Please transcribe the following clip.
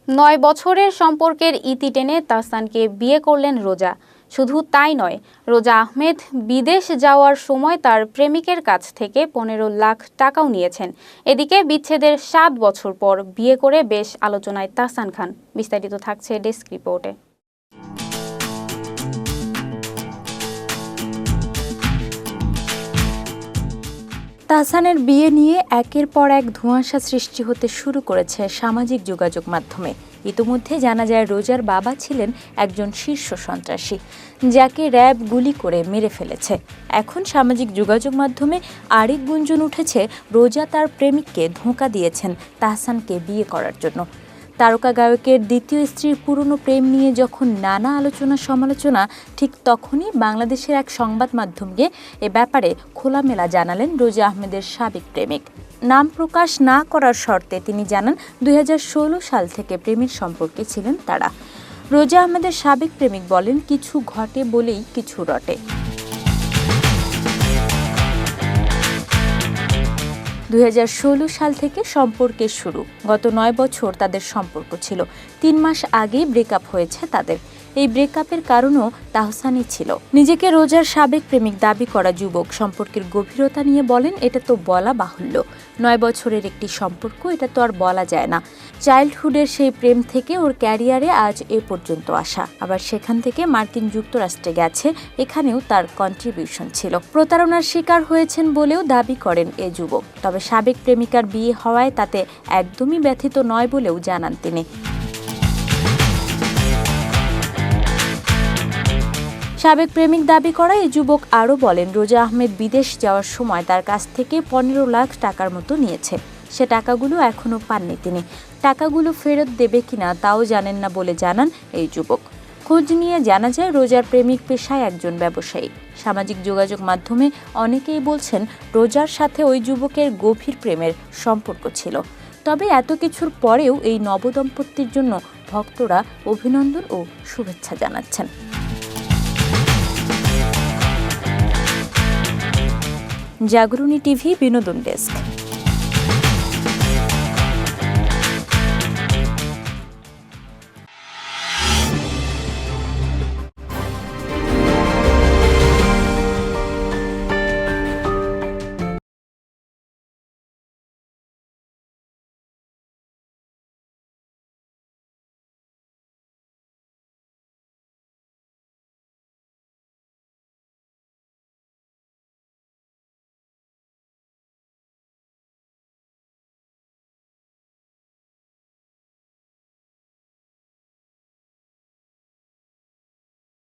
৯ বছরের সম্পর্কের ইতি টেনে তাহসানকে বিয়ে করলেন রোজা। শুধু তাই নয়, রোজা আহমেদ বিদেশ যাওয়ার সময় তার প্রেমিকের কাছ থেকে ১৫ লাখ টাকাও নিয়েছেন। এদিকে বিচ্ছেদের ৭ বছর পর বিয়ে করে বেশ আলোচনায় তাহসান খান। বিস্তারিত থাকছে ডেস্ক রিপোর্টে। তাহসানের বিয়ে নিয়ে একের পর এক ধোঁয়াশা সৃষ্টি হতে শুরু করেছে সামাজিক যোগাযোগ মাধ্যমে। ইতিমধ্যে জানা যায় রোজার বাবা ছিলেন একজন শীর্ষ সন্ত্রাসী, যাকে র্যাব গুলি করে মেরে ফেলেছে। এখন সামাজিক যোগাযোগ মাধ্যমে আরেক গুঞ্জন উঠেছে, রোজা তার প্রেমিককে ধোঁকা দিয়েছেন তাহসানকে বিয়ে করার জন্য। তারকা গায়কের দ্বিতীয় স্ত্রীর পুরনো প্রেম নিয়ে যখন নানা আলোচনা সমালোচনা, ঠিক তখনই বাংলাদেশের এক সংবাদ মাধ্যমকে এ ব্যাপারে খোলামেলা জানালেন রোজা আহমেদের সাবেক প্রেমিক। নাম প্রকাশ না করার শর্তে তিনি জানান, ২০১৬ সাল থেকে প্রেমের সম্পর্কে ছিলেন তারা। রোজা আহমেদের সাবেক প্রেমিক বলেন, কিছু ঘটে বলেই কিছু রটে। ২০১৬ সাল থেকে সম্পর্কের শুরু। গত ৯ বছর তাদের সম্পর্ক ছিল। ৩ মাস আগেই ব্রেকআপ হয়েছে তাদের। এই ব্রেকআপের কারণও তাহসানই ছিল। নিজেকে রোজার সাবেক প্রেমিক দাবি করা যুবক সম্পর্কের গভীরতা নিয়ে বলেন, এটা তো বলা বাহুল্য। ৯ বছরের একটি সম্পর্ক, এটা তো আর বলা যায় না। চাইল্ডহুডের সেই প্রেম থেকে ওর ক্যারিয়ারে আজ এ পর্যন্ত আসা, আবার সেখান থেকে মার্কিন যুক্তরাষ্ট্রে গেছে, এখানেও তার কন্ট্রিবিউশন ছিল। প্রতারণার শিকার হয়েছেন বলেও দাবি করেন এ যুবক। তবে সাবেক প্রেমিকার বিয়ে হওয়ায় তাতে একদমই ব্যথিত নয় বলেও জানান তিনি। সাবেক প্রেমিক দাবি করা এই যুবক আরও বলেন, রোজা আহমেদ বিদেশ যাওয়ার সময় তার কাছ থেকে ১৫ লাখ টাকার মতো নিয়েছে। সে টাকাগুলো এখনও পাননি তিনি। টাকাগুলো ফেরত দেবে কিনা তাও জানেন না বলে জানান এই যুবক। খোঁজ নিয়ে জানা যায়, রোজার প্রেমিক পেশায় একজন ব্যবসায়ী। সামাজিক যোগাযোগ মাধ্যমে অনেকেই বলছেন, রোজার সাথে ওই যুবকের গভীর প্রেমের সম্পর্ক ছিল। তবে এত কিছুর পরেও এই নবদম্পতির জন্য ভক্তরা অভিনন্দন ও শুভেচ্ছা জানাচ্ছেন। জাগরণী টিভি বিনোদন ডেস্ক।